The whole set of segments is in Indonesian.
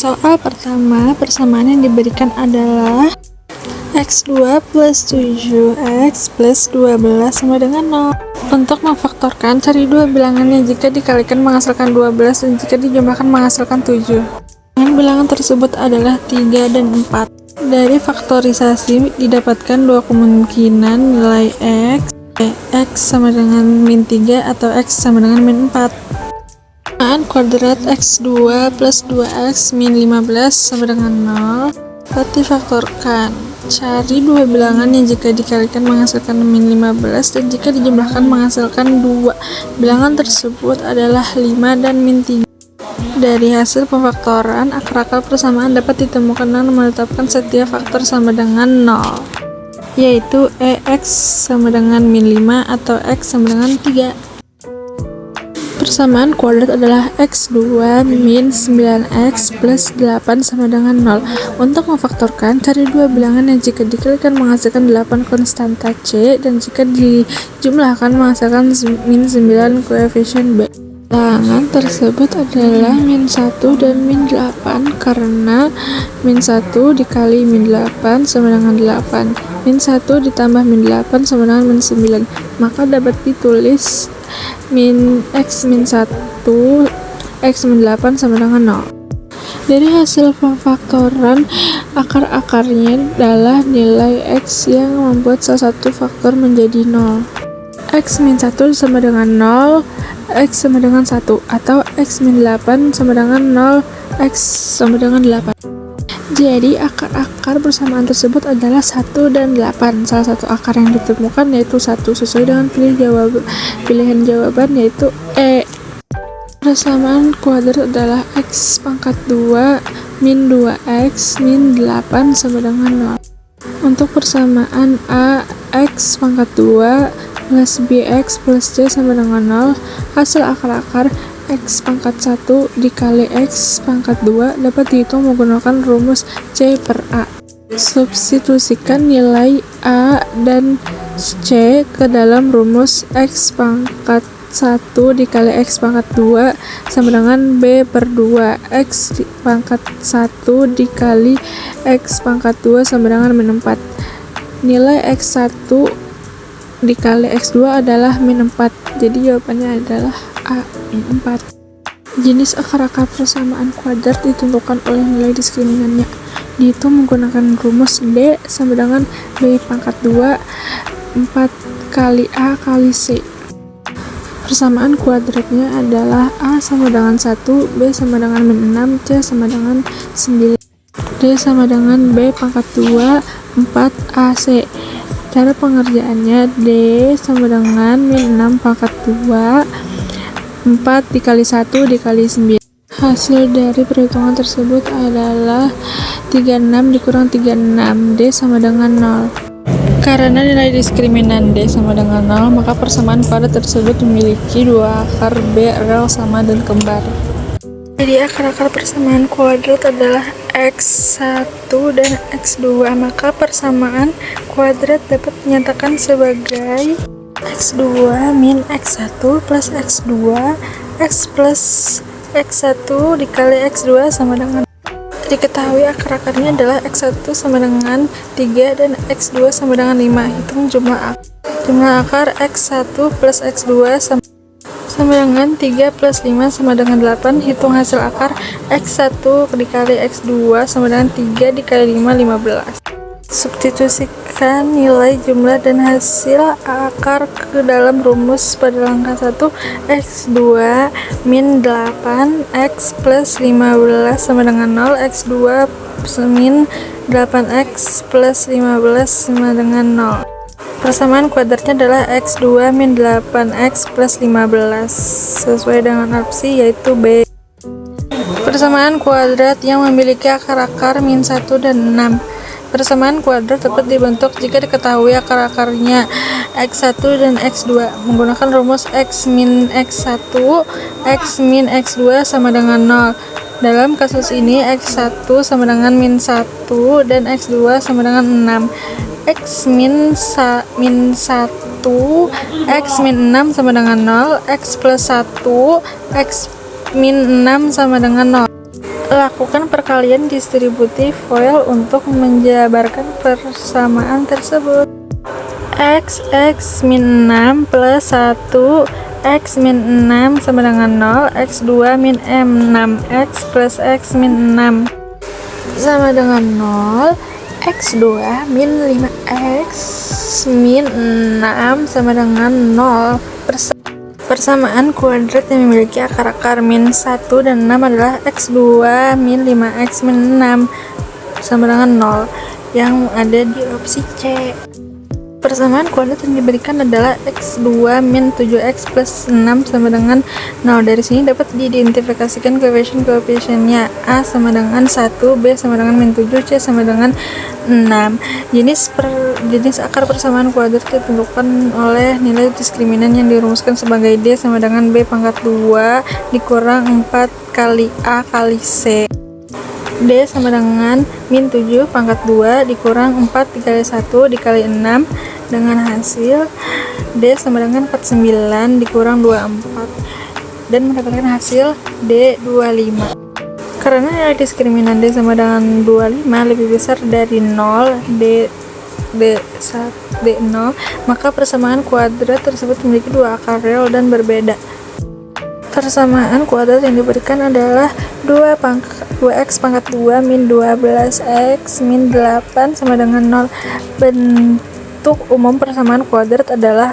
soal pertama, persamaan yang diberikan adalah x2 plus 7x plus 12 sama dengan 0. Untuk memfaktorkan, cari dua bilangan yang jika dikalikan menghasilkan 12 dan jika dijumlahkan menghasilkan 7. Bilangan tersebut adalah 3 dan 4. Dari faktorisasi didapatkan dua kemungkinan nilai x sama dengan min 3 atau x sama dengan min 4. Persamaan kuadrat x2 plus 2x min 15 sama dengan 0 dapat difaktorkan. Cari dua bilangan yang jika dikalikan menghasilkan min 15 dan jika dijumlahkan menghasilkan 2. Bilangan tersebut adalah 5 dan min 3. Dari hasil pemfaktoran, akar-akar persamaan dapat ditemukan dengan menetapkan setiap faktor sama dengan 0, yaitu x sama dengan min 5 atau x sama dengan 3. Persamaan kuadrat adalah x2 min 9x plus 8 sama dengan 0. Untuk memfaktorkan, cari dua bilangan yang jika dikalikan menghasilkan 8 konstanta c dan jika dijumlahkan menghasilkan min 9 koefisien b. Bilangan tersebut adalah min 1 dan min 8 karena min 1 dikali min 8 sama dengan 8. Min 1 ditambah min 8 sama dengan min 9. Maka dapat ditulis x min 1 x min 8 sama dengan 0. Dari hasil pemfaktoran, akar-akarnya adalah nilai x yang membuat salah satu faktor menjadi 0. X min 1 sama dengan 0, x sama dengan 1, atau x min 8 sama dengan 0, x sama dengan 8. Jadi akar-akar persamaan tersebut adalah 1 dan 8. Salah satu akar yang ditemukan yaitu 1 sesuai dengan pilihan jawaban yaitu E. Persamaan kuadrat adalah x pangkat 2 min 2x min 8 sama dengan 0. Untuk persamaan A, x pangkat 2 plus bx plus c sama dengan 0, hasil akar-akar x pangkat 1 dikali x pangkat 2 dapat dihitung menggunakan rumus c per a. Substitusikan nilai a dan c ke dalam rumus x pangkat 1 dikali x pangkat 2 sama dengan b per 2. X pangkat 1 dikali x pangkat 2 sama dengan min 4. Nilai x1 dikali x2 adalah min 4. Jadi jawabannya adalah A, min 4. Jenis akar-akar persamaan kuadrat ditentukan oleh nilai diskriminannya. Dihitung menggunakan rumus D sama dengan B pangkat 2 4 kali A kali C. Persamaan kuadratnya adalah A sama dengan 1, B sama dengan min 6, C sama dengan 9, D sama dengan B pangkat 2 4 AC. Cara pengerjaannya, D sama dengan min 6 pangkat 2 4 dikali 1 dikali 9. Hasil dari perhitungan tersebut adalah 36 dikurang 36, D sama dengan 0. Karena nilai diskriminan D sama dengan 0, maka persamaan kuadrat tersebut memiliki dua akar B rel sama dan kembar. Jadi akar-akar persamaan kuadrat adalah x1 dan x2, maka persamaan kuadrat dapat dinyatakan sebagai x2 min x1 plus x2 x plus x1 dikali x2 sama dengan. Diketahui akar-akarnya adalah x1 sama dengan 3 dan x2 sama dengan 5. Hitung jumlah akar x1 plus x2 sama dengan 3 plus 5 sama dengan 8. Hitung hasil akar x1 dikali x2 sama dengan 3 dikali 5, 15. Substitusikan nilai jumlah dan hasil akar ke dalam rumus pada langkah 1. X2 min 8 X plus 15 sama dengan 0. X2 min 8X plus 15 sama dengan 0. Persamaan kuadratnya adalah X2 min 8X plus 15 sesuai dengan opsi yaitu B. Persamaan kuadrat yang memiliki akar-akar min 1 dan 6. Persamaan kuadrat dapat dibentuk jika diketahui akar-akarnya x1 dan x2 menggunakan rumus x min x1 x min x2 sama dengan 0. Dalam kasus ini x1 sama dengan min 1 dan x2 sama dengan 6. X min 1 x min 6 sama dengan 0, x plus 1 x min 6 sama dengan 0. Lakukan perkalian distributif FOIL untuk menjabarkan persamaan tersebut. X min 6 plus 1 X min 6 sama dengan 0, X2 min M 6X plus X min 6 sama dengan 0, X2 min 5X min 6 sama dengan 0. Persamaan kuadrat yang memiliki akar-akar min 1 dan 6 adalah X2 min 5X min 6 sama dengan 0 yang ada di opsi C. Persamaan kuadrat yang diberikan adalah X2 min 7X plus 6 sama dengan 0. Dari sini dapat diidentifikasikan koefisien-koefisiennya. A sama dengan 1, B sama dengan min 7, C sama dengan 6. Jenis akar persamaan kuadrat ditentukan oleh nilai diskriminan yang dirumuskan sebagai D sama dengan B pangkat 2 dikurang 4 kali A kali C. D sama dengan min 7 pangkat 2 dikurang 4 dikali 1 dikali 6 dengan hasil D sama dengan 49 dikurang 24 dan mendapatkan hasil D 25. Karena nilai diskriminan D sama dengan 25 lebih besar dari 0 D 0, maka persamaan kuadrat tersebut memiliki dua akar real dan berbeda. Persamaan kuadrat yang diberikan adalah 2x pangkat 2 min 12x min 8 sama dengan 0. Bentuk umum persamaan kuadrat adalah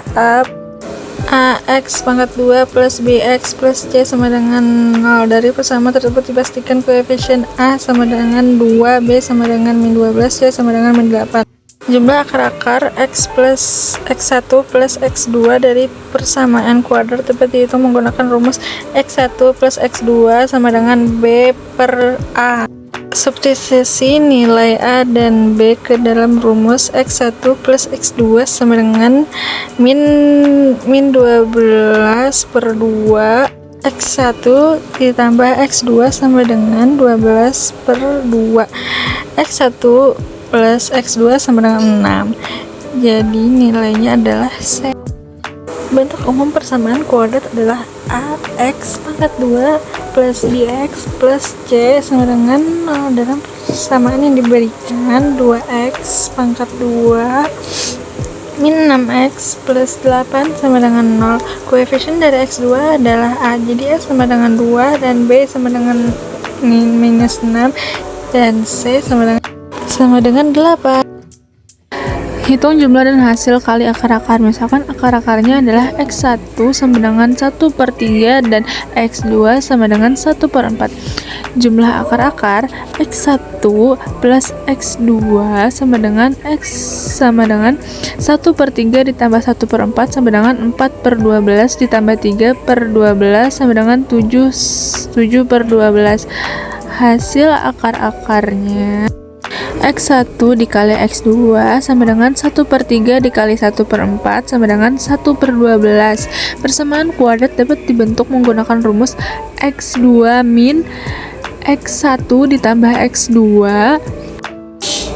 ax pangkat 2 plus bx plus c sama dengan 0. Dari persamaan tersebut dipastikan koefisien a sama dengan 2, b sama dengan min 12, c sama dengan min 8. Jumlah akar-akar x1 plus x2 dari persamaan kuadrat dapat dihitung menggunakan rumus x1 plus x2 sama dengan b per a. Substitusi nilai a dan b ke dalam rumus x1 plus x2 sama dengan min 12 per 2 x1 ditambah x2 sama dengan 12 per 2 x1 plus x2 sama dengan 6. Jadi nilainya adalah C. Bentuk umum persamaan kuadrat adalah ax pangkat 2 plus bx plus c sama dengan 0. Dalam persamaan yang diberikan 2x pangkat 2 min 6x plus 8 sama dengan 0. Koefisien dari x2 adalah a, jadi x sama dengan 2 dan b sama dengan minus 6 dan c sama dengan 8. Hitung jumlah dan hasil kali akar-akar. Misalkan akar-akarnya adalah x1 sama dengan 1/3 dan x2 sama dengan 1/4. Jumlah akar-akar x1 plus x2 sama dengan x sama dengan 1/3 ditambah 1/4 sama dengan 4/12 ditambah 3/12 sama dengan 7/12. Hasil akar-akarnya x1 dikali x2 sama dengan 1/3 dikali 1/4 sama dengan 1/12. Persamaan kuadrat dapat dibentuk menggunakan rumus x2 min x1 ditambah x2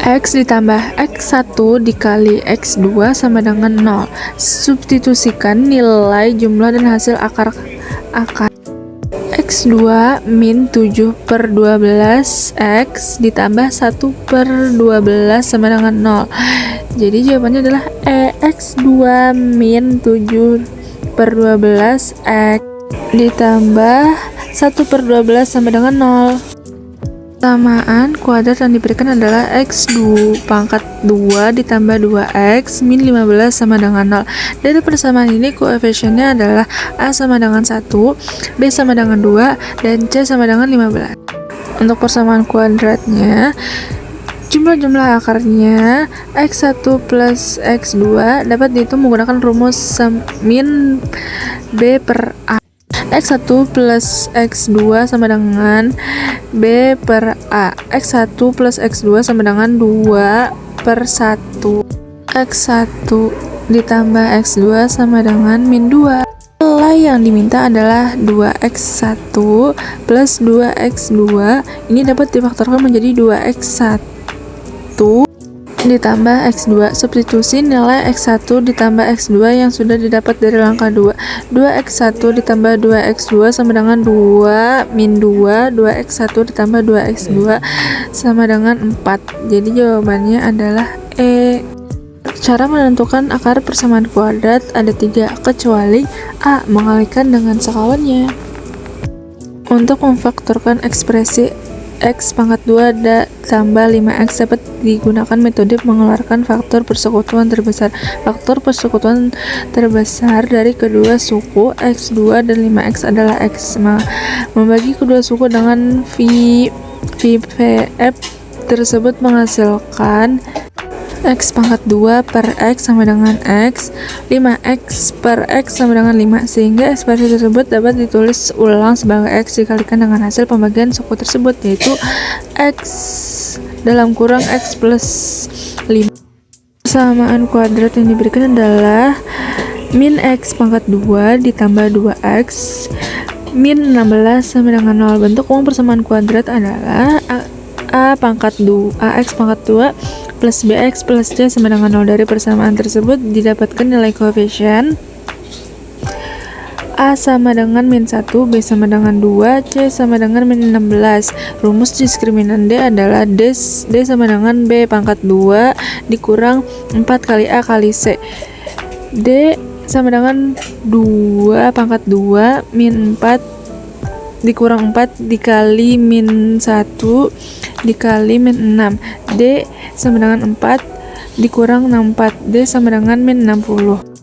x ditambah x1 dikali x2 sama dengan 0. Substitusikan nilai jumlah dan hasil akar x2 min 7/12 x ditambah 1/12 sama dengan 0. Jadi jawabannya adalah x2 min 7/12 x ditambah 1/12 sama dengan 0. Persamaan kuadrat yang diberikan adalah x2 pangkat 2 ditambah 2x min 15 sama dengan 0. Dari persamaan ini koefisiennya adalah a sama dengan 1, b sama dengan 2, dan c sama dengan 15. Untuk persamaan kuadratnya, jumlah akarnya x1 plus x2 dapat dihitung menggunakan rumus min b per a. x1 plus x2 sama dengan b per a. x1 plus x2 sama dengan 2/1. x1 ditambah x2 sama dengan min 2. Nilai yang diminta adalah 2x1 plus 2x2. Ini dapat difaktorkan menjadi 2x1 ditambah X2. Substitusi nilai X1 ditambah X2 yang sudah didapat dari langkah 2. 2X1 ditambah 2X2 sama dengan 2 min 2. 2X1 ditambah 2X2 sama dengan 4. Jadi jawabannya adalah E. Cara menentukan akar persamaan kuadrat ada 3, kecuali A mengalihkan dengan sekawannya. Untuk memfaktorkan ekspresi X pangkat 2 tambah 5X dapat digunakan metode mengeluarkan faktor persekutuan terbesar. Faktor persekutuan terbesar dari kedua suku X2 dan 5X adalah X. Membagi kedua suku dengan VF tersebut menghasilkan X pangkat 2 per X sama dengan X, 5X per X sama dengan 5, sehingga ekspresi tersebut dapat ditulis ulang sebagai X dikalikan dengan hasil pembagian suku tersebut, yaitu X dalam kurang X plus 5. Persamaan kuadrat yang diberikan adalah min X pangkat 2 ditambah 2X min 16 sama dengan 0. Bentuk umum persamaan kuadrat adalah AX pangkat 2 plus BX plus C sama dengan 0. Dari persamaan tersebut didapatkan nilai koefisien A sama dengan min 1, B sama dengan 2, C sama dengan min 16. Rumus diskriminan D adalah D sama dengan B pangkat 2 dikurang 4 kali A kali C. D sama dengan 2 pangkat 2 min 4 dikurang 4 dikali min 1 dikali min 6. D sama dengan 4 dikurang 64. D sama dengan min 60.